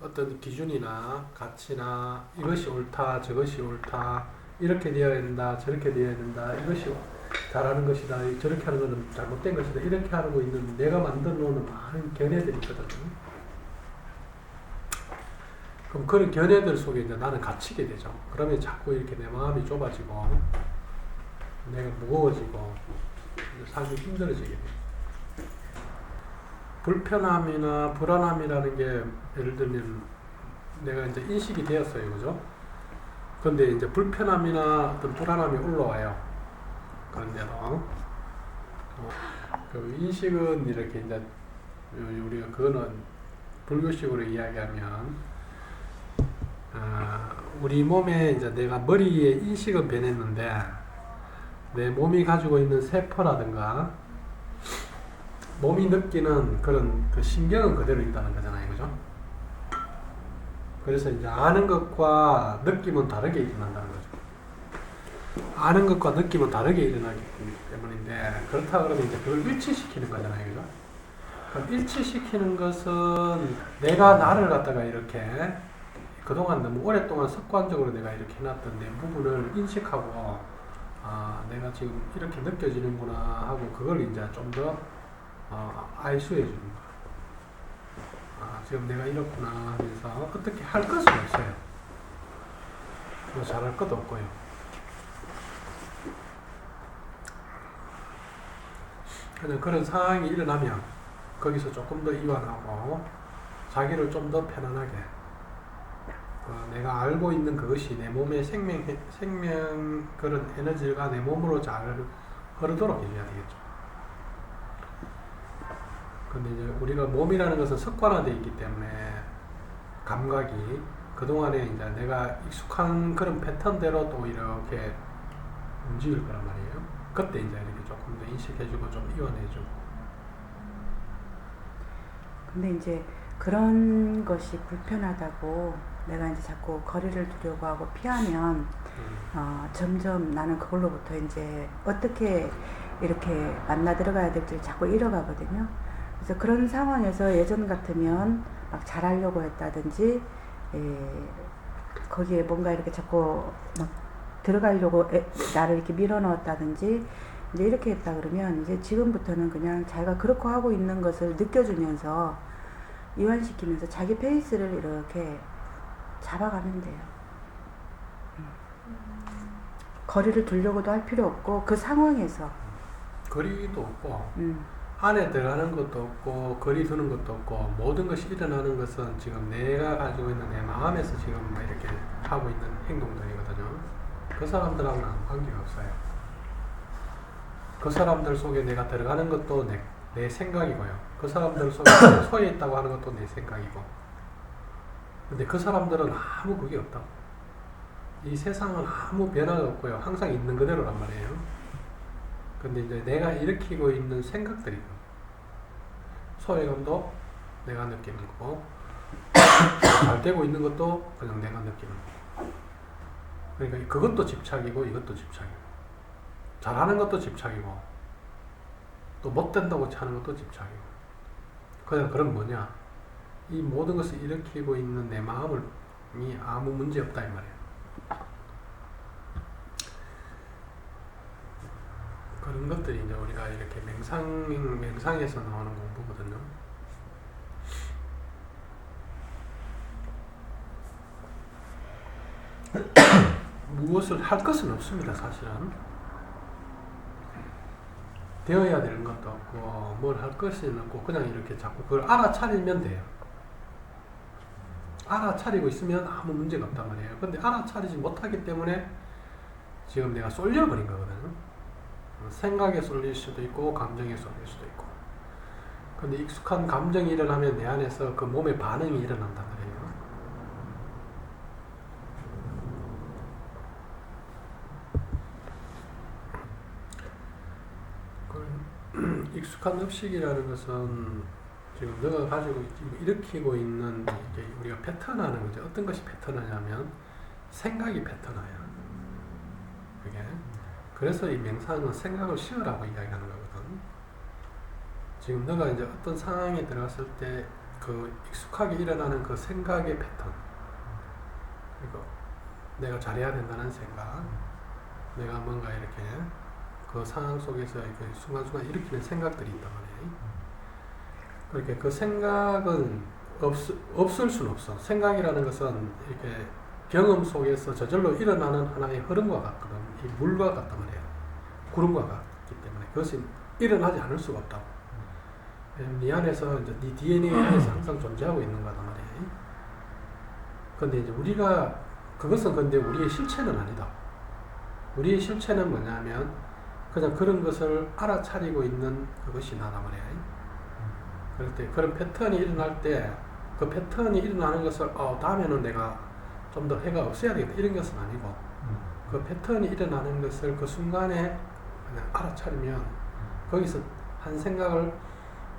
어떤 기준이나 가치나 이것이 옳다, 저것이 옳다, 이렇게 되어야 된다, 저렇게 되어야 된다, 이것이 잘하는 것이다, 저렇게 하는 것은 잘못된 것이다, 이렇게 하고 있는 내가 만들어 놓는 많은 견해들이 있거든요. 그럼 그런 견해들 속에 이제 나는 갇히게 되죠. 그러면 자꾸 이렇게 내 마음이 좁아지고 내가 무거워지고 사실 힘들어지게 돼요. 불편함이나 불안함이라는 게 예를 들면 내가 이제 인식이 되었어요, 그죠? 근데 이제 불편함이나 어떤 불안함이 올라와요. 그런데도 그 인식은 이렇게 이제 우리가 그거는 불교식으로 이야기하면 우리 몸에 이제 내가 머리에 인식은 변했는데 내 몸이 가지고 있는 세포라든가 몸이 느끼는 그런 그 신경은 그대로 있다는 거잖아요, 그죠? 그래서 이제 아는 것과 느낌은 다르게 일어난다는 거죠. 아는 것과 느낌은 다르게 일어나기 때문인데 그렇다 그러면 이제 그걸 일치시키는 거잖아요, 그죠? 그럼 일치시키는 것은 내가 나를 갖다가 이렇게 그동안 너무 오랫동안 습관적으로 내가 이렇게 해놨던 내 부분을 인식하고 내가 지금 이렇게 느껴지는구나 하고 그걸 이제 좀 더 알수해 주는 거야. 지금 내가 이렇구나 하면서 어떻게 할 것은 없어요. 뭐 잘할 것도 없고요. 그냥 그런 상황이 일어나면 거기서 조금 더 이완하고 자기를 좀 더 편안하게 내가 알고 있는 그것이 내 몸의 생명 그런 에너지가 내 몸으로 잘 흐르도록 해줘야 되겠죠. 근데 이제 우리가 몸이라는 것은 습관화되어 있기 때문에 감각이 그동안에 이제 내가 익숙한 그런 패턴대로 또 이렇게 움직일 거란 말이에요. 그때 이제 이렇게 조금 더 인식해주고 좀 이완해주고. 근데 이제 그런 것이 불편하다고 내가 이제 자꾸 거리를 두려고 하고 피하면 점점 나는 그걸로부터 이제 어떻게 이렇게 만나 들어가야 될지 자꾸 잃어가거든요. 그래서 그런 상황에서 예전 같으면 막 잘하려고 했다든지 거기에 뭔가 이렇게 자꾸 막 들어가려고 나를 이렇게 밀어 넣었다든지 이제 이렇게 했다 그러면 이제 지금부터는 그냥 자기가 그렇게 하고 있는 것을 느껴주면서 이완시키면서 자기 페이스를 이렇게 잡아가면 돼요. 거리를 두려고도 할 필요 없고 그 상황에서 거리도 없고 안에 들어가는 것도 없고 거리 두는 것도 없고 모든 것이 일어나는 것은 지금 내가 가지고 있는 내 마음에서 지금 이렇게 하고 있는 행동들이거든요. 그 사람들하고는 아무 관계가 없어요. 그 사람들 속에 내가 들어가는 것도 내 생각이고요. 그 사람들 속에 소에 있다고 하는 것도 내 생각이고. 근데 그 사람들은 아무 그게 없다고. 이 세상은 아무 변화가 없고요. 항상 있는 그대로란 말이에요. 근데 이제 내가 일으키고 있는 생각들이고 소외감도 내가 느끼는 거고 잘 되고 있는 것도 그냥 내가 느끼는 거고. 그러니까 그것도 집착이고 이것도 집착이고 잘하는 것도 집착이고 또 못된다고 하는 것도 집착이고 그럼 뭐냐 이 모든 것을 일으키고 있는 내 마음이 아무 문제 없다 이 말이에요. 그런 것들이 이제 우리가 이렇게 명상에서 나오는 공부거든요. 무엇을 할 것은 없습니다, 사실은. 되어야 되는 것도 없고, 뭘 할 것은 없고, 그냥 이렇게 자꾸 그걸 알아차리면 돼요. 알아차리고 있으면 아무 문제가 없단 말이에요. 근데 알아차리지 못하기 때문에 지금 내가 쏠려버린 거거든요. 생각에 쏠릴 수도 있고 감정에 쏠릴 수도 있고. 근데 익숙한 감정이 일어나면 내 안에서 그 몸의 반응이 일어난단 말이에요. 익숙한 의식이라는 것은 지금 너가 가지고 일으키고 있는 우리가 패턴화하는 거죠. 어떤 것이 패턴화냐면 생각이 패턴화야. 그게. 그래서 이 명상은 생각을 쉬으라고 이야기하는 거거든. 지금 너가 이제 어떤 상황에 들어갔을 때 그 익숙하게 일어나는 그 생각의 패턴. 그리고 내가 잘해야 된다는 생각, 내가 뭔가 이렇게 그 상황 속에서 그 순간순간 일으키는 생각들이 있단 말이에요. 그렇게 그 생각은 없을 수는 없어. 생각이라는 것은 이렇게 경험 속에서 저절로 일어나는 하나의 흐름과 같거든. 이 물과 같단 말이에요. 구름과 같기 때문에 그것이 일어나지 않을 수가 없다고. 네 안에서 이제 네 DNA 안에서 항상 존재하고 있는 거단 말이에요. 근데 이제 우리가 그것은 근데 우리의 실체는 아니다. 우리의 실체는 뭐냐면 그냥 그런 것을 알아차리고 있는 그것이 나단 말이에요. 그럴 때 그런 패턴이 일어날 때 그 패턴이 일어나는 것을 다음에는 내가 좀 더 해가 없애야 되겠다 이런 것은 아니고 그 패턴이 일어나는 것을 그 순간에 그냥 알아차리면 거기서 한 생각을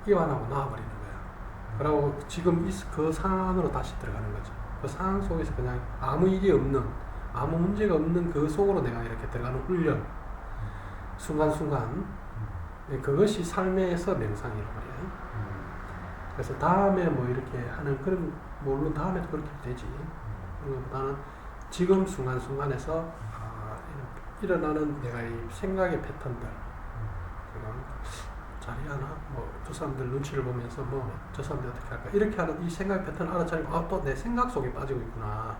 이완하고 나와버리는 거야. 그리고 지금 그 상황으로 다시 들어가는 거죠. 그 상황 속에서 그냥 아무 일이 없는, 아무 문제가 없는 그 속으로 내가 이렇게 들어가는 훈련, 순간순간 그것이 삶에서 명상이란 말이에요. 그래서 다음에 뭐 이렇게 하는 그런, 물론 다음에도 그렇게 되지. 그런 것보다는 지금 순간순간에서 일어나는 내가 이 생각의 패턴들, 잘해야하나? 뭐 저 사람들 눈치를 보면서 뭐 저 사람들 어떻게 할까? 이렇게 하는 이 생각의 패턴을 알아차리고 또 내 생각 속에 빠지고 있구나.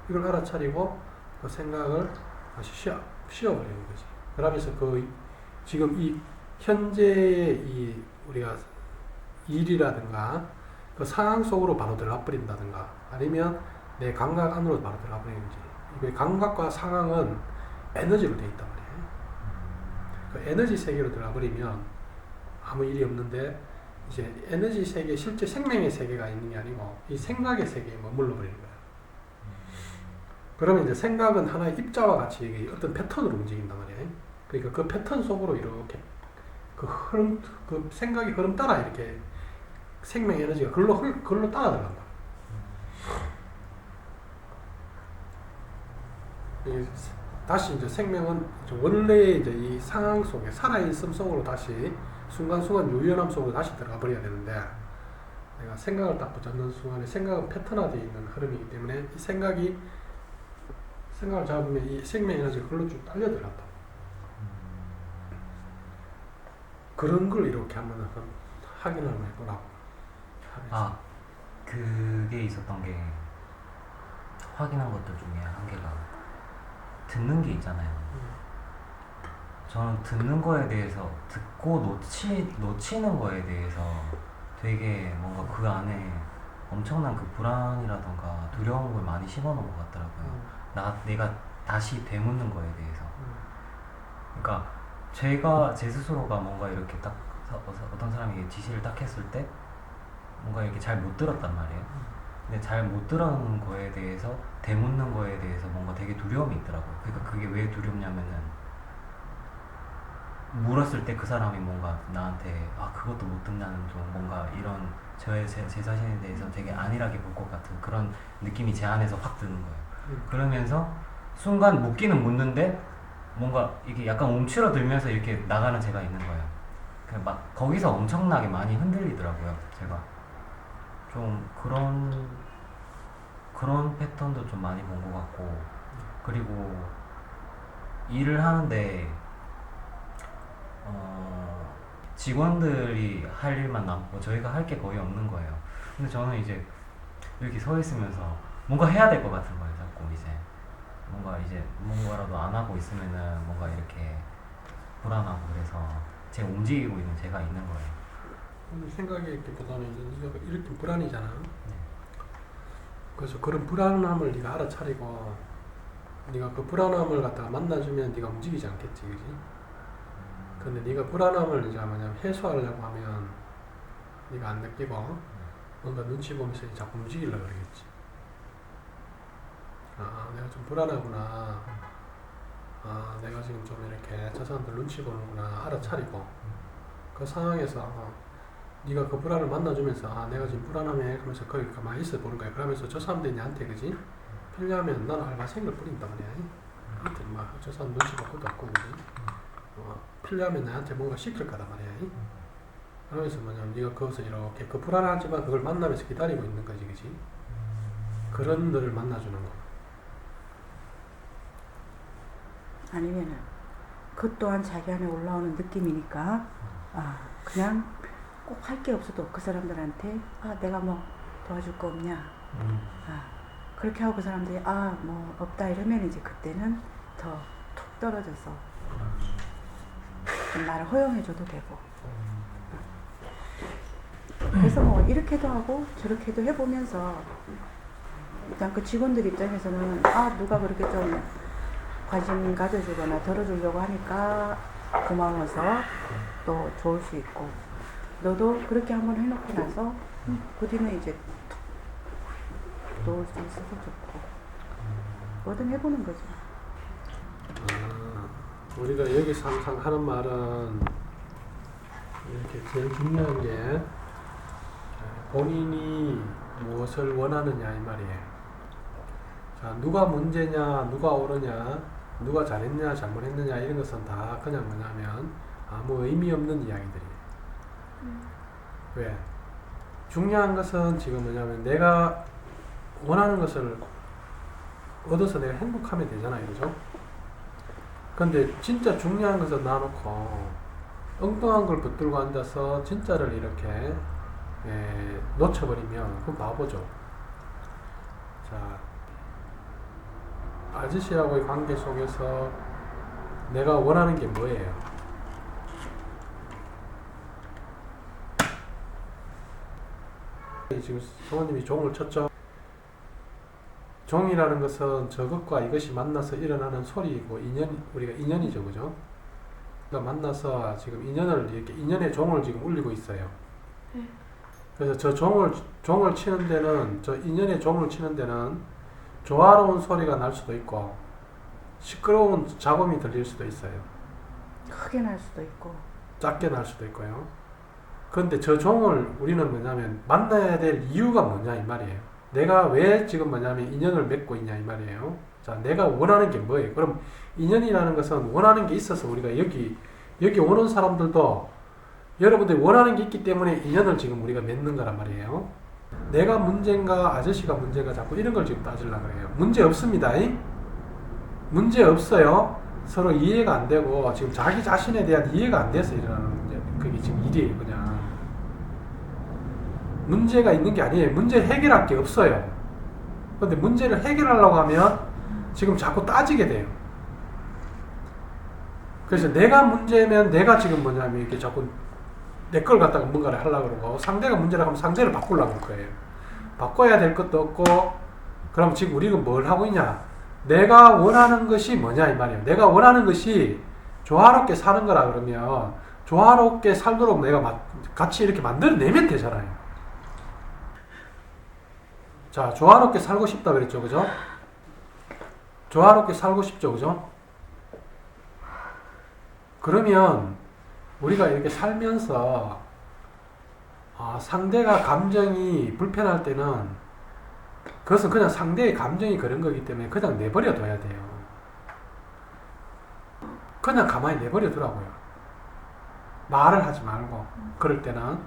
이걸 알아차리고 그 생각을 다시 쉬어버리는 거지. 그러면서 그 지금 이 현재의 이 우리가 일이라든가 그 상황 속으로 바로 들어가 버린다든가 아니면 내 감각 안으로 바로 들어가 버리는지. 이 감각과 상황은 에너지로 되어 있단 말이에요. 그 에너지 세계로 들어가 버리면 아무 일이 없는데 이제 에너지 세계, 실제 생명의 세계가 있는 게 아니고 이 생각의 세계에 머물러 버리는 거예요. 그러면 이제 생각은 하나의 입자와 같이 어떤 패턴으로 움직인단 말이에요. 그러니까 그 패턴 속으로 이렇게 그 흐름, 그 생각의 흐름 따라 이렇게 생명 에너지가 그걸로 따라 들어간다. 다시 이제 생명은 원래 이제 이 상황 속에 살아있음 속으로 다시 순간순간 유연함 속으로 다시 들어가 버려야 되는데 내가 생각을 딱 붙잡는 순간에 생각은 패턴화되어 있는 흐름이기 때문에 이 생각을 잡으면 이 생명 에너지가 그걸로 쭉 딸려 들어간다. 그런 걸 이렇게 한번 확인을 해보라고. 그게 있었던 게 확인한 것들 중에 한 개가 듣는 게 있잖아요. 저는 듣는 거에 대해서 듣고 놓치는 거에 대해서 되게 뭔가 그 안에 엄청난 그 불안이라던가 두려운 걸 많이 심어놓은 것 같더라고요. 내가 다시 되묻는 거에 대해서. 그러니까 제 스스로가 뭔가 이렇게 딱 어떤 사람이 지시를 딱 했을 때 뭔가 이렇게 잘 못 들었단 말이에요. 근데 잘 못 들은 거에 대해서 되묻는 거에 대해서 뭔가 되게 두려움이 있더라고요. 그러니까 그게 왜 두렵냐면은 물었을 때 그 사람이 뭔가 나한테 그것도 못 듣냐는 좀 뭔가 이런 제 자신에 대해서 되게 안일하게 볼 것 같은 그런 느낌이 제 안에서 확 드는 거예요. 그러면서 순간 묻기는 묻는데 뭔가 이게 약간 움츠러들면서 이렇게 나가는 제가 있는 거예요. 그냥 막 거기서 엄청나게 많이 흔들리더라고요. 제가 좀 그런 패턴도 좀 많이 본 것 같고, 그리고 일을 하는데 직원들이 할 일만 남고 저희가 할 게 거의 없는 거예요. 근데 저는 이제 이렇게 서 있으면서 뭔가 해야 될 것 같은 거예요. 자꾸 이제 뭔가라도 안 하고 있으면은 뭔가 이렇게 불안하고 그래서 제가 움직이고 있는 제가 있는 거예요. 생각이 있기보다는 이렇게 불안이잖아. 그래서 그런 불안함을 네가 알아차리고 네가 그 불안함을 갖다가 만나주면 네가 움직이지 않겠지, 그지? 근데 네가 불안함을 이제 뭐냐면 해소하려고 하면 네가 안 느끼고 뭔가 눈치 보면서 자꾸 움직이려고 그러겠지. 내가 좀 불안하구나. 내가 지금 좀 이렇게 저 사람들 눈치 보는구나. 알아차리고 그 상황에서 네가 그 불안을 만나주면서 내가 지금 불안하네 그러면서 거기 가만히 있어 보는 거야. 그러면서 저 사람들이 나한테 그지? 필요하면 나는 알바생을 뿌린단 말이야. 나한테 막 저 사람 눈치 볼 것도 없고 그지? 필요하면 나한테 뭔가 시킬 거단 말이야. 그러면서 뭐냐면 네가 거기서 이렇게 그 불안하지만 그걸 만나면서 기다리고 있는 거지, 그지? 그런 너를 만나주는 거. 아니면은 그 또한 자기 안에 올라오는 느낌이니까 그냥 꼭 할 게 없어도 그 사람들한테 내가 뭐 도와줄 거 없냐 그렇게 하고 그 사람들이 뭐 없다 이러면 이제 그때는 더 툭 떨어져서 좀 나를 허용해줘도 되고 그래서 뭐 이렇게도 하고 저렇게도 해보면서 일단 그 직원들 입장에서는 누가 그렇게 좀 관심 가져주거나 덜어주려고 하니까 고마워서 또 좋을 수 있고 너도 그렇게 한번 해놓고 나서 그 뒤는 이제 툭 놓을 수 있어서 좋고 뭐든 해보는 거지. 우리가 여기서 항상 하는 말은 이렇게 제일 중요한 게 본인이 무엇을 원하느냐 이 말이에요. 자, 누가 문제냐, 누가 옳으냐, 누가 잘했냐, 잘못했느냐 이런 것은 다 그냥 뭐냐면 아무 의미 없는 이야기들이에요. 왜? 중요한 것은 지금 뭐냐면 내가 원하는 것을 얻어서 내가 행복하면 되잖아요, 그죠? 근데 진짜 중요한 것을 놔놓고 엉뚱한 걸 붙들고 앉아서 진짜를 이렇게 놓쳐버리면 그건 바보죠. 자, 아저씨하고의 관계 속에서 내가 원하는 게 뭐예요? 지금 성우님이 종을 쳤죠? 종이라는 것은 저것과 이것이 만나서 일어나는 소리이고 우리가 인연이죠, 그죠? 그러니까 만나서 지금 인연의 종을 지금 울리고 있어요. 그래서 저 종을 치는 데는, 저 인연의 종을 치는 데는 조화로운 소리가 날 수도 있고 시끄러운 잡음이 들릴 수도 있어요. 크게 날 수도 있고 작게 날 수도 있고요. 그런데 저 종을 우리는 뭐냐면 만나야 될 이유가 뭐냐 이 말이에요. 내가 왜 지금 뭐냐면 인연을 맺고 있냐 이 말이에요. 자, 내가 원하는 게 뭐예요? 그럼 인연이라는 것은 원하는 게 있어서 우리가 여기 오는 사람들도 여러분들이 원하는 게 있기 때문에 인연을 지금 우리가 맺는 거란 말이에요. 내가 문제인가 아저씨가 문제인가 자꾸 이런 걸 지금 따지려고 해요. 문제 없습니다. 문제 없어요. 서로 이해가 안 되고 지금 자기 자신에 대한 이해가 안 돼서 일어나는 문제. 그게 지금 일이에요, 그냥. 문제가 있는 게 아니에요. 문제 해결할 게 없어요. 그런데 문제를 해결하려고 하면 지금 자꾸 따지게 돼요. 그래서 내가 문제면 내가 지금 뭐냐면 이렇게 자꾸 내 걸 갖다가 뭔가를 하려고 그러고 상대가 문제라고 하면 상대를 바꾸려고 할 거예요. 바꿔야 될 것도 없고 그럼 지금 우리가 뭘 하고 있냐? 내가 원하는 것이 뭐냐 이 말이에요. 내가 원하는 것이 조화롭게 사는 거라 그러면 조화롭게 살도록 내가 같이 이렇게 만들어내면 되잖아요. 자, 조화롭게 살고 싶다 그랬죠, 그죠? 조화롭게 살고 싶죠, 그죠? 그러면 우리가 이렇게 살면서 상대가 감정이 불편할 때는 그것은 그냥 상대의 감정이 그런 거기 때문에 그냥 내버려 둬야 돼요. 그냥 가만히 내버려 두라고요. 말을 하지 말고 그럴 때는.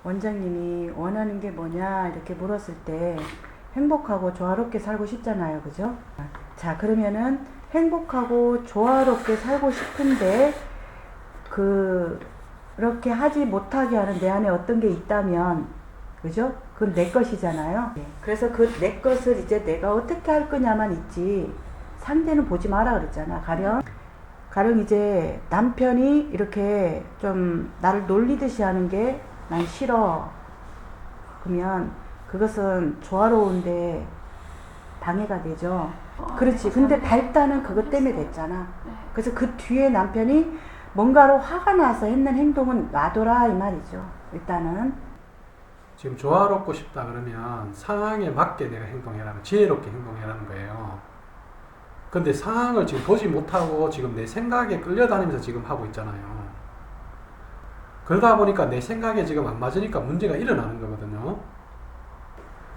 원장님이 원하는 게 뭐냐 이렇게 물었을 때 행복하고 조화롭게 살고 싶잖아요, 그죠? 자, 그러면은 행복하고 조화롭게 살고 싶은데 그렇게 하지 못하게 하는 내 안에 어떤 게 있다면, 그죠? 그건 내 것이잖아요. 그래서 그 내 것을 이제 내가 어떻게 할 거냐만 있지 상대는 보지 마라 그랬잖아. 가령 이제 남편이 이렇게 좀 나를 놀리듯이 하는 게 난 싫어. 그러면 그것은 조화로운데 방해가 되죠. 그렇지. 근데 발단은 그것 때문에 됐잖아. 그래서 그 뒤에 남편이 뭔가로 화가 나서 했는 행동은 놔둬라 이 말이죠. 일단은 지금 조화롭고 싶다 그러면 상황에 맞게 내가 행동해라는, 지혜롭게 행동해라는 거예요. 근데 상황을 지금 보지 못하고 지금 내 생각에 끌려다니면서 지금 하고 있잖아요. 그러다 보니까 내 생각에 지금 안 맞으니까 문제가 일어나는 거거든요.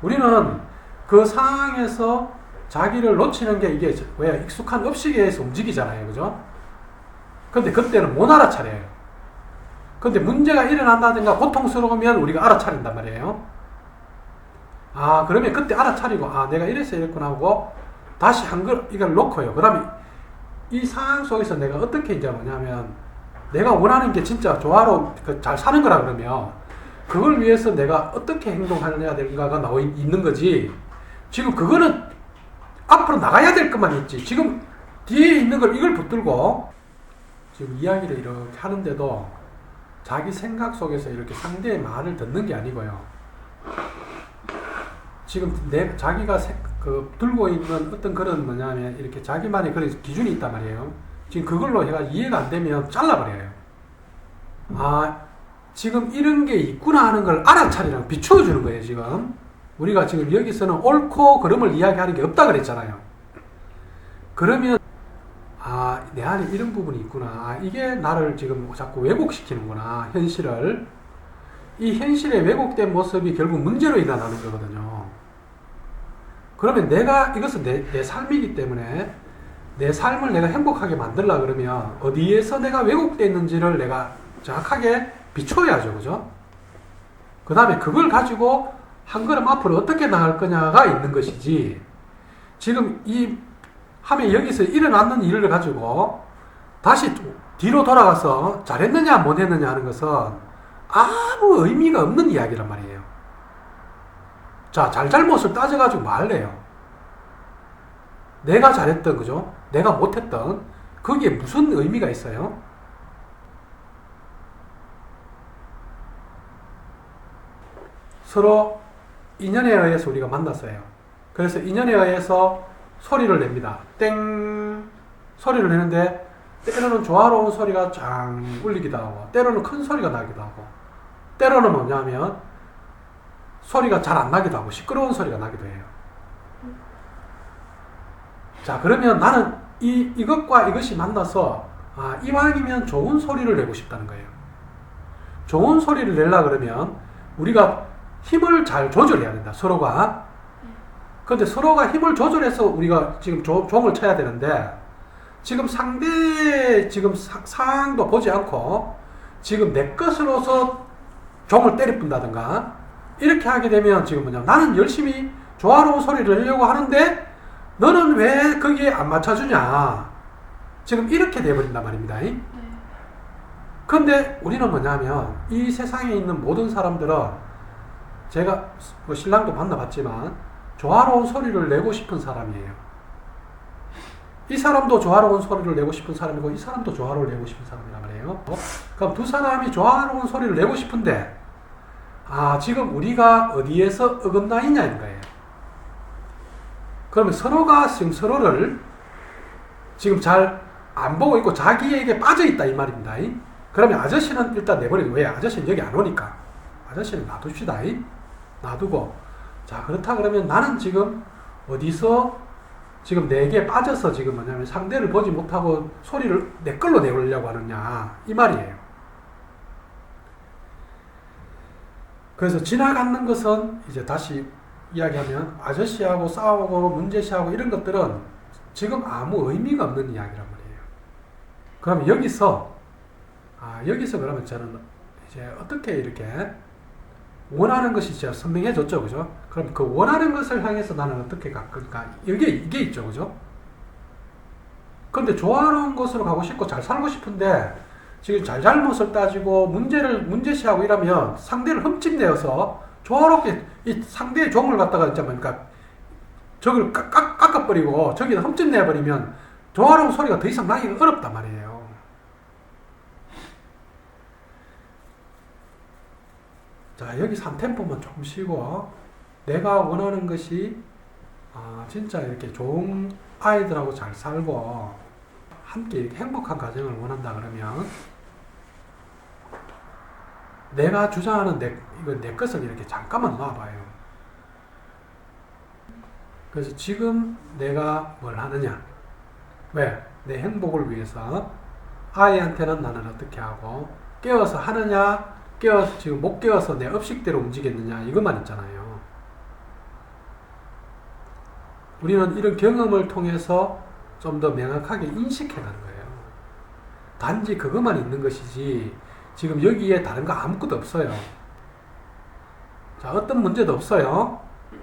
우리는 그 상황에서 자기를 놓치는 게 이게 왜 익숙한 업식에 의해서 움직이잖아요, 그죠? 근데 그때는 못 알아차려요. 근데 문제가 일어난다든가 고통스러우면 우리가 알아차린단 말이에요. 아, 그러면 그때 알아차리고, 아, 내가 이래서 이랬구나 하고, 다시 이걸 놓고요. 그 다음에 이 상황 속에서 내가 어떻게 이제 뭐냐면, 내가 원하는 게 진짜 조화로 잘 사는 거라 그러면, 그걸 위해서 내가 어떻게 행동하느냐 될까가 있는 거지. 지금 그거는 앞으로 나가야 될 것만 있지. 지금 뒤에 있는 걸 이걸 붙들고, 지금 이야기를 이렇게 하는데도 자기 생각 속에서 이렇게 상대의 말을 듣는 게 아니고요. 지금 자기가 들고 있는 어떤 그런 뭐냐면 이렇게 자기만의 그런 기준이 있단 말이에요. 지금 그걸로 해가 이해가 안 되면 잘라버려요. 아, 지금 이런 게 있구나 하는 걸 알아차리라고 비추어주는 거예요, 지금. 우리가 지금 여기서는 옳고 그름을 이야기하는 게 없다 그랬잖아요. 그러면, 아, 내 안에 이런 부분이 있구나. 아, 이게 나를 지금 자꾸 왜곡시키는구나, 현실을. 이 현실의 왜곡된 모습이 결국 문제로 일어나는 거거든요. 그러면 이것은 내 삶이기 때문에 내 삶을 내가 행복하게 만들려고 그러면 어디에서 내가 왜곡되어 있는지를 내가 정확하게 비춰야죠. 그죠? 그 다음에 그걸 가지고 한 걸음 앞으로 어떻게 나갈 거냐가 있는 것이지, 지금 하면 여기서 일어났는 일을 가지고 다시 뒤로 돌아가서 잘했느냐 못했느냐 하는 것은 아무 의미가 없는 이야기란 말이에요. 자, 잘못을 따져가지고 말래요. 내가 잘했던, 그죠? 내가 못했던, 거기에 무슨 의미가 있어요? 서로 인연에 의해서 우리가 만났어요. 그래서 인연에 의해서 소리를 냅니다. 땡! 소리를 내는데, 때로는 조화로운 소리가 짱 울리기도 하고, 때로는 큰 소리가 나기도 하고, 때로는 뭐냐면, 소리가 잘 안 나기도 하고 시끄러운 소리가 나기도 해요. 자, 그러면 나는 이것과 이것이 만나서, 아, 이왕이면 좋은 소리를 내고 싶다는 거예요. 좋은 소리를 내려고 그러면 우리가 힘을 잘 조절해야 된다, 서로가. 그런데 서로가 힘을 조절해서 우리가 지금 종을 쳐야 되는데, 지금 상대의 지금 상황도 보지 않고 지금 내 것으로서 종을 때려뿐다든가 이렇게 하게 되면 지금 뭐냐, 나는 열심히 조화로운 소리를 내려고 하는데 너는 왜 거기에 안 맞춰주냐, 지금 이렇게 돼버린단 말입니다. 그런데 우리는 뭐냐면 이 세상에 있는 모든 사람들은, 제가 뭐 신랑도 만나봤지만 조화로운 소리를 내고 싶은 사람이에요. 이 사람도 조화로운 소리를 내고 싶은 사람이고 이 사람도 조화로운 내고 싶은 사람이란 말이에요. 그럼 두 사람이 조화로운 소리를 내고 싶은데, 아, 지금 우리가 어디에서 어긋나 있냐는 거예요. 그러면 서로가 지금 서로를 지금 잘 안 보고 있고 자기에게 빠져 있다 이 말입니다. 그러면 아저씨는 일단 내버리고, 왜? 아저씨는 여기 안 오니까 아저씨는 놔둡시다. 놔두고, 자, 그렇다 그러면 나는 지금 어디서 지금 내게 빠져서 지금 뭐냐면 상대를 보지 못하고 소리를 내 걸로 내보려고 하느냐 이 말이에요. 그래서 지나가는 것은 이제 다시 이야기하면 아저씨하고 싸우고 문제시하고 이런 것들은 지금 아무 의미가 없는 이야기란 말이에요. 그러면 여기서 그러면 저는 이제 어떻게 이렇게 원하는 것이 진짜 선명해졌죠, 그죠? 그럼 그 원하는 것을 향해서 나는 어떻게 갈 거니까 이게 있죠, 그죠? 근데 좋아하는 곳으로 가고 싶고 잘 살고 싶은데 지금 잘잘못을 따지고 문제시하고 이러면 상대를 흠집내어서 조화롭게 이 상대의 종을 갖다가 이제 그러니까 저걸 깎아버리고 저기다 흠집내버리면 조화로운 소리가 더 이상 나기가 어렵단 말이에요. 자, 여기서 한 템포만 조금 쉬고, 내가 원하는 것이 진짜 이렇게 좋은 아이들하고 잘 살고 함께 이렇게 행복한 가정을 원한다 그러면, 내가 주장하는 내 것을 이렇게 잠깐만 놔봐요. 그래서 지금 내가 뭘 하느냐, 왜? 내 행복을 위해서 아이한테는 나는 어떻게 하고, 깨워서 하느냐, 지금 못 깨워서 내 업식대로 움직였느냐, 이것만 있잖아요. 우리는 이런 경험을 통해서 좀 더 명확하게 인식해 가는 거예요. 단지 그것만 있는 것이지, 지금 여기에 다른 거 아무것도 없어요. 자, 어떤 문제도 없어요.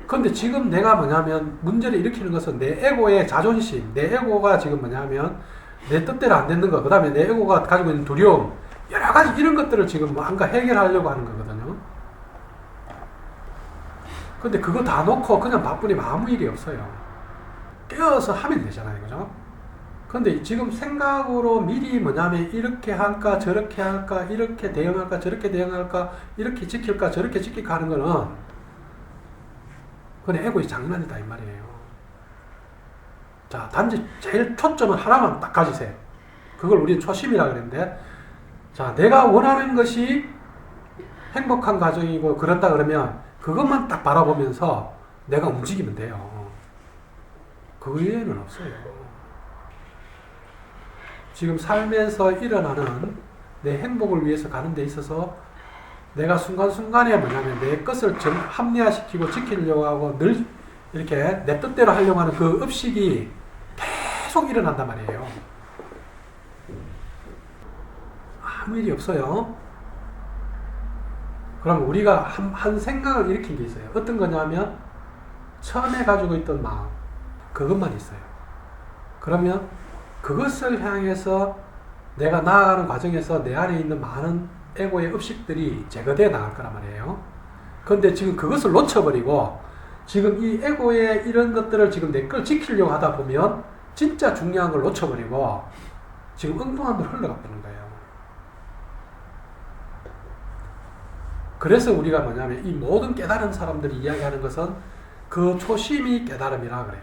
근데 지금 내가 뭐냐면 문제를 일으키는 것은 내 에고의 자존심, 내 에고가 지금 뭐냐면 내 뜻대로 안 되는 거, 그 다음에 내 에고가 가지고 있는 두려움, 여러 가지 이런 것들을 지금 뭔가 해결하려고 하는 거거든요. 근데 그거 다 놓고 그냥 바쁘니 아무 일이 없어요. 깨어서 하면 되잖아요. 그죠? 근데 지금 생각으로 미리 뭐냐면 이렇게 할까 저렇게 할까 이렇게 대응할까 저렇게 대응할까 이렇게 지킬까 저렇게 지킬까 하는 거는 그건 에고의 장난이다 이 말이에요. 자, 단지 제일 초점은 하나만 딱 가지세요. 그걸 우리는 초심이라 그랬는데, 자, 내가 원하는 것이 행복한 가정이고 그렇다 그러면 그것만 딱 바라보면서 내가 움직이면 돼요. 그 외에는 없어요. 지금 살면서 일어나는 내 행복을 위해서 가는 데 있어서 내가 순간순간에 뭐냐면 내 것을 합리화시키고 지키려고 하고 늘 이렇게 내 뜻대로 하려고 하는 그 업식이 계속 일어난단 말이에요. 아무 일이 없어요. 그럼 우리가 한 생각을 일으킨 게 있어요. 어떤 거냐면 처음에 가지고 있던 마음, 그것만 있어요. 그러면 그것을 향해서 내가 나아가는 과정에서 내 안에 있는 많은 에고의 업식들이 제거되어 나갈 거란 말이에요. 그런데 지금 그것을 놓쳐버리고 지금 이 에고의 이런 것들을 지금 내 걸 지키려고 하다 보면 진짜 중요한 걸 놓쳐버리고 지금 엉뚱한 데로 흘러가 버리는 거예요. 그래서 우리가 뭐냐면 이 모든 깨달은 사람들이 이야기하는 것은 그 초심이 깨달음이라 그래요.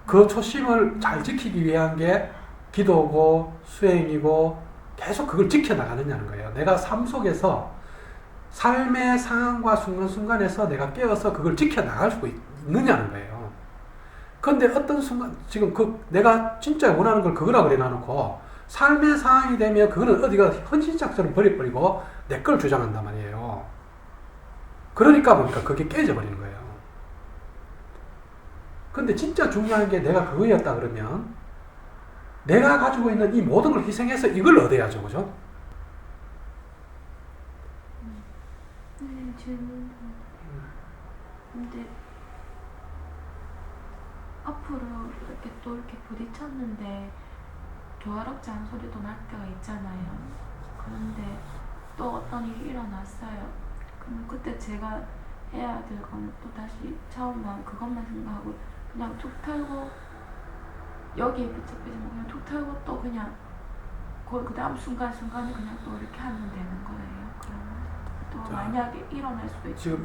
그 초심을 잘 지키기 위한 게 기도고 수행이고 계속 그걸 지켜나가느냐는 거예요. 내가 삶 속에서 삶의 상황과 순간순간에서 내가 깨어서 그걸 지켜나갈 수 있느냐는 거예요. 그런데 어떤 순간 지금 내가 진짜 원하는 걸 그거라 그래 놔놓고 삶의 상황이 되면 그거는 어디가 헌신짝처럼 버려버리고 내 걸 주장한단 말이에요. 그러니까 보니까 그게 깨져버리는 거예요. 근데 진짜 중요한 게 내가 그거였다 그러면 내가 가지고 있는 이 모든 걸 희생해서 이걸 얻어야죠. 그죠? 네, 질문. 근데 앞으로 이렇게 또 이렇게 부딪혔는데 조화롭지 않은 소리도 날 때가 있잖아요. 그런데 또 어떤 일이 일어났어요. 그럼 그때 제가 해야 될 건 또 다시 처음만 그것만 생각하고 그냥 툭 털고 여기에 붙잡히지 말고 그냥 툭 털고 또 그냥 그 다음 순간순간에 그냥 또 이렇게 하면 되는 거예요. 그러면 또 자, 만약에 일어날 수도 있죠. 지금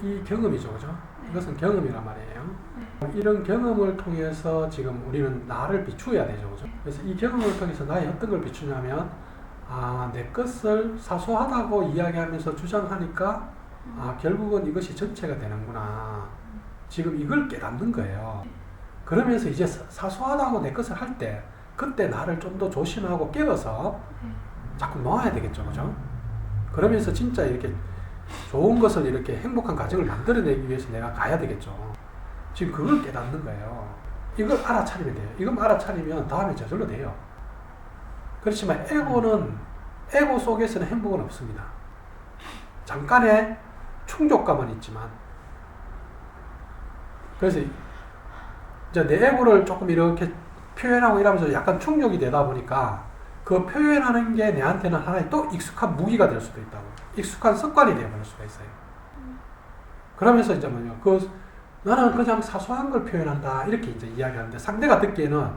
이 경험이죠. 그죠? 네. 이것은 경험이란 말이에요. 네. 이런 경험을 통해서 지금 우리는 나를 비추어야 되죠. 그죠? 그래서 이 경험을 통해서 나의 어떤 걸 비추냐면 내 것을 사소하다고 이야기하면서 주장하니까 결국은 이것이 전체가 되는구나. 지금 이걸 깨닫는 거예요. 그러면서 이제 사소하다고 내 것을 할 때 그때 나를 좀 더 조심하고 깨워서 자꾸 놓아야 되겠죠. 그죠? 그러면서 진짜 이렇게 좋은 것을 이렇게 행복한 가정을 만들어내기 위해서 내가 가야 되겠죠. 지금 그걸 깨닫는 거예요. 이걸 알아차리면 돼요. 이걸 알아차리면 다음에 저절로 돼요. 그렇지만 에고 속에서는 행복은 없습니다. 잠깐의 충족감은 있지만 그래서 이제 내 에고를 조금 이렇게 표현하고 이러면서 약간 충족이 되다 보니까 그 표현하는 게 내한테는 하나의 또 익숙한 무기가 될 수도 있다고. 익숙한 습관이 되어버릴 수가 있어요. 그러면서 이제 나는 그냥 사소한 걸 표현한다. 이렇게 이제 이야기하는데 상대가 듣기에는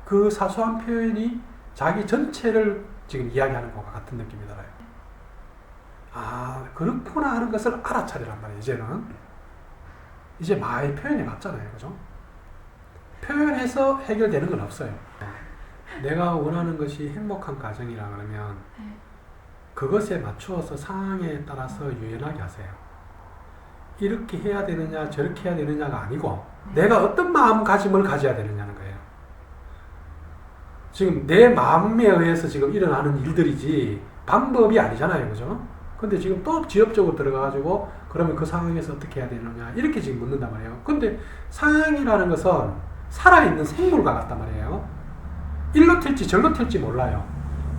그 사소한 표현이 자기 전체를 지금 이야기하는 것과 같은 느낌이 들어요. 그렇구나 하는 것을 알아차리란 말이에요. 이제 마의 표현이 맞잖아요. 그죠? 표현해서 해결되는 건 없어요. 내가 원하는 것이 행복한 가정이라 그러면 그것에 맞추어서 상황에 따라서 유연하게 하세요. 이렇게 해야 되느냐 저렇게 해야 되느냐가 아니고 내가 어떤 마음가짐을 가져야 되느냐는 거예요. 지금 내 마음에 의해서 지금 일어나는 일들이지 방법이 아니잖아요. 그죠? 근데 지금 또 지엽적으로 들어가가지고 그러면 그 상황에서 어떻게 해야 되느냐 이렇게 지금 묻는단 말이에요. 근데 상황이라는 것은 살아있는 생물과 같단 말이에요. 일로 튈지 절로 튈지 몰라요.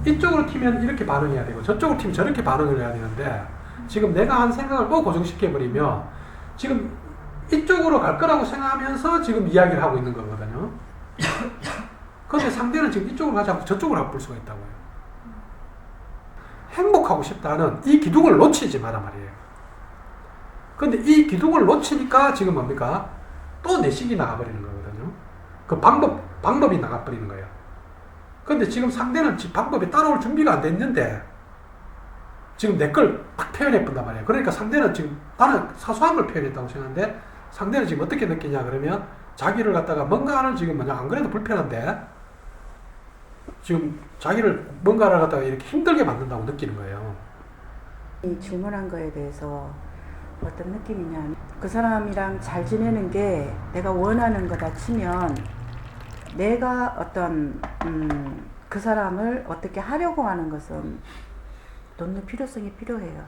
이쪽으로 튀면 이렇게 반응해야 되고 저쪽으로 튀면 저렇게 반응을 해야 되는데 지금 내가 한 생각을 또 고정시켜버리면 지금 이쪽으로 갈 거라고 생각하면서 지금 이야기를 하고 있는 거거든요. 그런데 상대는 지금 이쪽으로 가지 않고 저쪽으로 바꿀 수가 있다고요. 행복하고 싶다는 이 기둥을 놓치지 마란 말이에요. 근데 이 기둥을 놓치니까 지금 뭡니까? 또 내식이 나가버리는 거거든요. 그 방법이 나가버리는 거예요. 근데 지금 상대는 방법이 따라올 준비가 안 됐는데 지금 내 걸 딱 표현해본단 말이에요. 그러니까 상대는 지금 나는 사소한 걸 표현했다고 생각하는데 상대는 지금 어떻게 느끼냐 그러면 자기를 갖다가 뭔가를 지금 뭐냐 안 그래도 불편한데 지금 자기를 뭔가를 갖다가 이렇게 힘들게 만든다고 느끼는 거예요. 이 질문한 거에 대해서 어떤 느낌이냐, 그 사람이랑 잘 지내는 게 내가 원하는 거다 치면 내가 어떤 그 사람을 어떻게 하려고 하는 것은 놓는 필요성이 필요해요.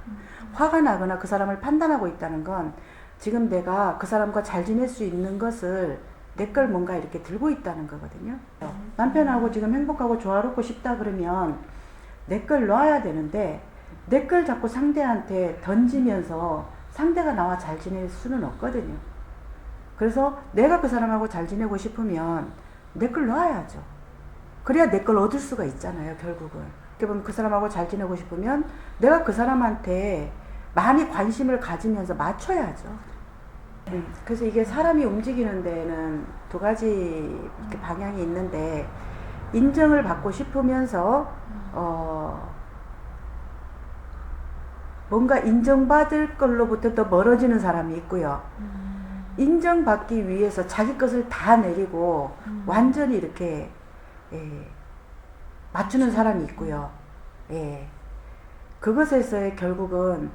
화가 나거나 그 사람을 판단하고 있다는 건 지금 내가 그 사람과 잘 지낼 수 있는 것을 내 걸 뭔가 이렇게 들고 있다는 거거든요. 남편하고 지금 행복하고 조화롭고 싶다 그러면 내 걸 놔야 되는데 내 걸 자꾸 상대한테 던지면서 상대가 나와 잘 지낼 수는 없거든요. 그래서 내가 그 사람하고 잘 지내고 싶으면 내 걸 놔야죠. 그래야 내 걸 얻을 수가 있잖아요, 결국은. 이렇게 보면 그 사람하고 잘 지내고 싶으면 내가 그 사람한테 많이 관심을 가지면서 맞춰야죠. 그래서 이게 사람이 움직이는 데는 두 가지 이렇게 방향이 있는데, 인정을 받고 싶으면서 뭔가 인정받을 걸로부터 더 멀어지는 사람이 있고요. 인정받기 위해서 자기 것을 다 내리고 완전히 이렇게 맞추는 사람이 있고요. 그것에서의 결국은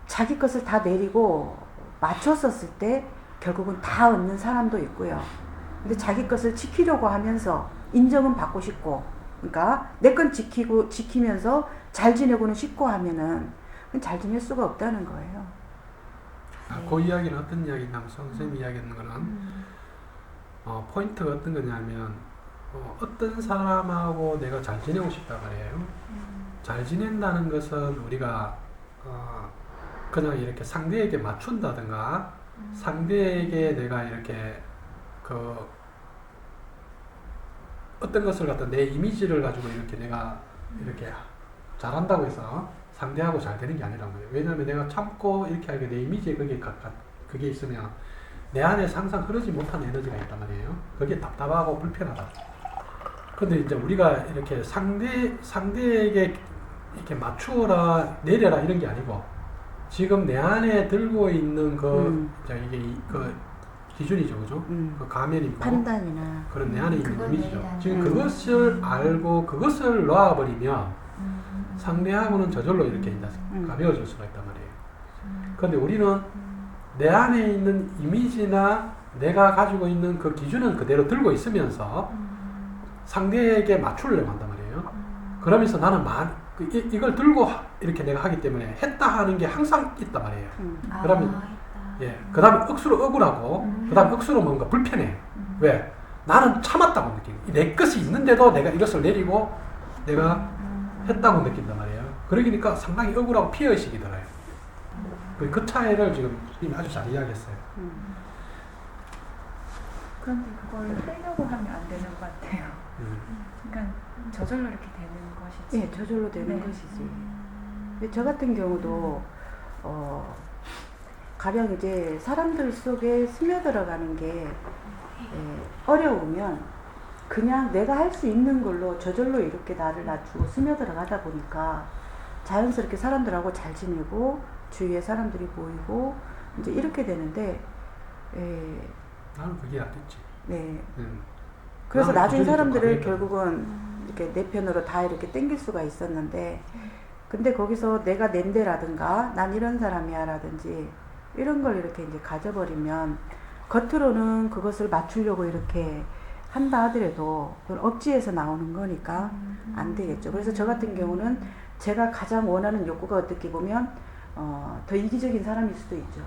자기 것을 다 내리고 맞췄었을 때 결국은 다 얻는 사람도 있고요. 근데 자기 것을 지키려고 하면서 인정은 받고 싶고, 그러니까 내 건 지키면서 잘 지내고는 싶고 하면은 잘 지낼 수가 없다는 거예요. 그 이야기는 어떤 이야기냐면 선생님이 이야기하는 거는 포인트가 어떤 거냐면 어떤 사람하고 내가 잘 지내고 싶다 말이에요. 잘 지낸다는 것은 우리가 그냥 이렇게 상대에게 맞춘다든가 상대에게 내가 이렇게 어떤 것을 갖다 내 이미지를 가지고 이렇게 내가 이렇게 잘한다고 해서 상대하고 잘 되는 게 아니란 말이에요. 왜냐하면 내가 참고 이렇게 하게 내 이미지에 그게 있으면 내 안에 항상 흐르지 못한 에너지가 있단 말이에요. 그게 답답하고 불편하다. 근데 이제 우리가 이렇게 상대에게 이렇게 맞추어라 내려라 이런 게 아니고 지금 내 안에 들고 있는 이게 그 기준이죠, 그죠? 그 가면이고 판단이나 그런 내 안에 있는 이미지죠. 지금 그것을 알고 그것을 놔버리면 상대하고는 저절로 이렇게 이제 가벼워질 수가 있단 말이에요. 그런데 우리는 내 안에 있는 이미지나 내가 가지고 있는 그 기준은 그대로 들고 있으면서 상대에게 맞추려고 한단 말이에요. 그러면서 나는 이걸 들고 이렇게 내가 하기 때문에 했다 하는 게 항상 있단 말이에요. 그러면 그 다음에 억수로 억울하고 그 다음에 억수로 뭔가 불편해. 왜? 나는 참았다고 느끼는 내 것이 있는데도 내가 이것을 내리고 내가 했다고 느낀단 말이에요. 그러니까 상당히 억울하고 피해의식이 들어요. 그 차이를 지금 이미 아주 잘 이야기했어요. 그런데 그걸 하려고 하면 안 되는 것 같아요. 그러니까 저절로 이렇게 되는 것이지. 예, 저절로 되는 것이지. 저 같은 경우도 가령 이제 사람들 속에 스며들어가는 게 어려우면 그냥 내가 할 수 있는 걸로 저절로 이렇게 나를 낮추고 스며들어가다 보니까 자연스럽게 사람들하고 잘 지내고 주위에 사람들이 보이고 이제 이렇게 되는데 나는 그게 안 됐지. 네. 그래서 나중에 사람들을 가벼웠다. 결국은 이렇게 내 편으로 다 이렇게 땡길 수가 있었는데, 근데 거기서 내가 낸데라든가 난 이런 사람이야 라든지 이런 걸 이렇게 이제 가져버리면 겉으로는 그것을 맞추려고 이렇게 한다 하더라도 그건 억지에서 나오는 거니까 안 되겠죠. 그래서 저 같은 경우는 제가 가장 원하는 욕구가 어떻게 보면 더 이기적인 사람일 수도 있죠.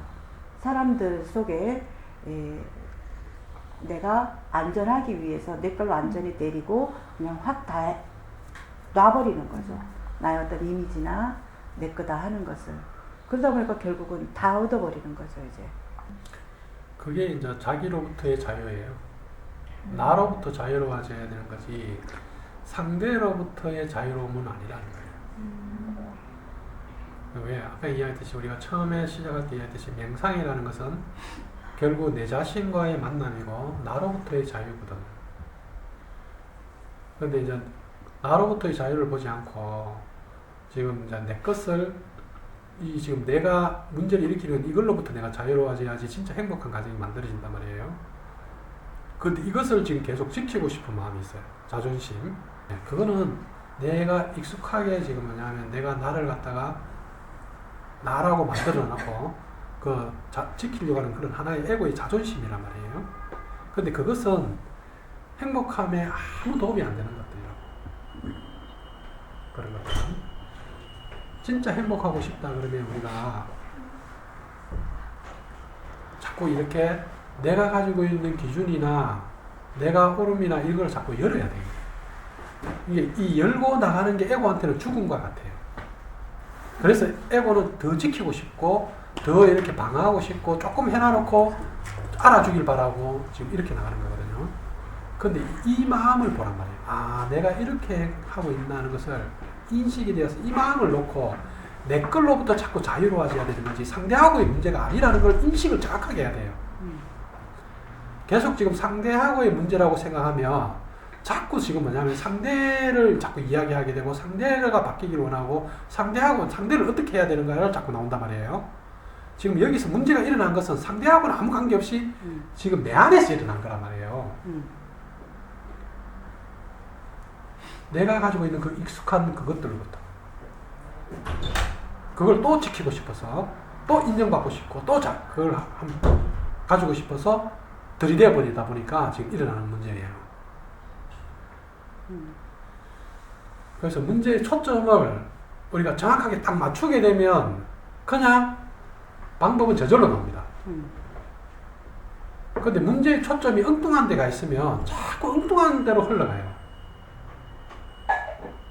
사람들 속에 내가 안전하기 위해서 내 걸로 완전히 내리고 그냥 확 다 놔버리는 거죠. 나의 어떤 이미지나 내 거다 하는 것을. 그러다 보니까 결국은 다 얻어버리는 거죠, 이제. 그게 이제 자기로부터의 자유예요. 나로부터 자유로워져야 되는 거지 상대로부터의 자유로움은 아니라는 거예요. 왜? 아까 이야기했듯이 우리가 처음에 시작할 때 이야기했듯이 명상이라는 것은 결국 내 자신과의 만남이고 나로부터의 자유거든. 그런데 이제 나로부터의 자유를 보지 않고 지금 이제 내 것을 지금 내가 문제를 일으키는 이걸로부터 내가 자유로워져야지 진짜 행복한 가정이 만들어진단 말이에요. 그런데 이것을 지금 계속 지키고 싶은 마음이 있어요. 자존심. 그거는 내가 익숙하게 지금 뭐냐면 내가 나를 갖다가 나라고 만들어 놓고 지키려고 하는 그런 하나의 에고의 자존심이란 말이에요. 근데 그것은 행복함에 아무 도움이 안 되는 것들이라고. 그런 것들은. 진짜 행복하고 싶다 그러면 우리가 자꾸 이렇게 내가 가지고 있는 기준이나 내가 옳음이나 이걸 자꾸 열어야 돼요. 이게 이 열고 나가는 게 에고한테는 죽음과 같아요. 그래서 에고는 더 지키고 싶고 더 이렇게 방어하고 싶고 조금 해놔놓고 알아주길 바라고 지금 이렇게 나가는 거거든요. 근데 이 마음을 보란 말이에요. 아, 내가 이렇게 하고 있다는 것을 인식이 되어서 이 마음을 놓고 내 걸로부터 자꾸 자유로워져야 되는 거지 상대하고의 문제가 아니라는 걸 인식을 정확하게 해야 돼요. 계속 지금 상대하고의 문제라고 생각하면 자꾸 지금 뭐냐면 상대를 자꾸 이야기하게 되고 상대가 바뀌기를 원하고 상대를 어떻게 해야 되는가를 자꾸 나온단 말이에요. 지금 여기서 문제가 일어난 것은 상대하고는 아무 관계없이 지금 내 안에서 일어난 거란 말이에요. 내가 가지고 있는 그 익숙한 그것들로부터 그걸 또 지키고 싶어서 또 인정받고 싶고 또 그걸 가지고 싶어서 들이대 버리다 보니까 지금 일어나는 문제예요. 그래서 문제의 초점을 우리가 정확하게 딱 맞추게 되면 그냥 방법은 저절로 나옵니다. 근데 문제의 초점이 엉뚱한 데가 있으면 자꾸 엉뚱한 데로 흘러가요.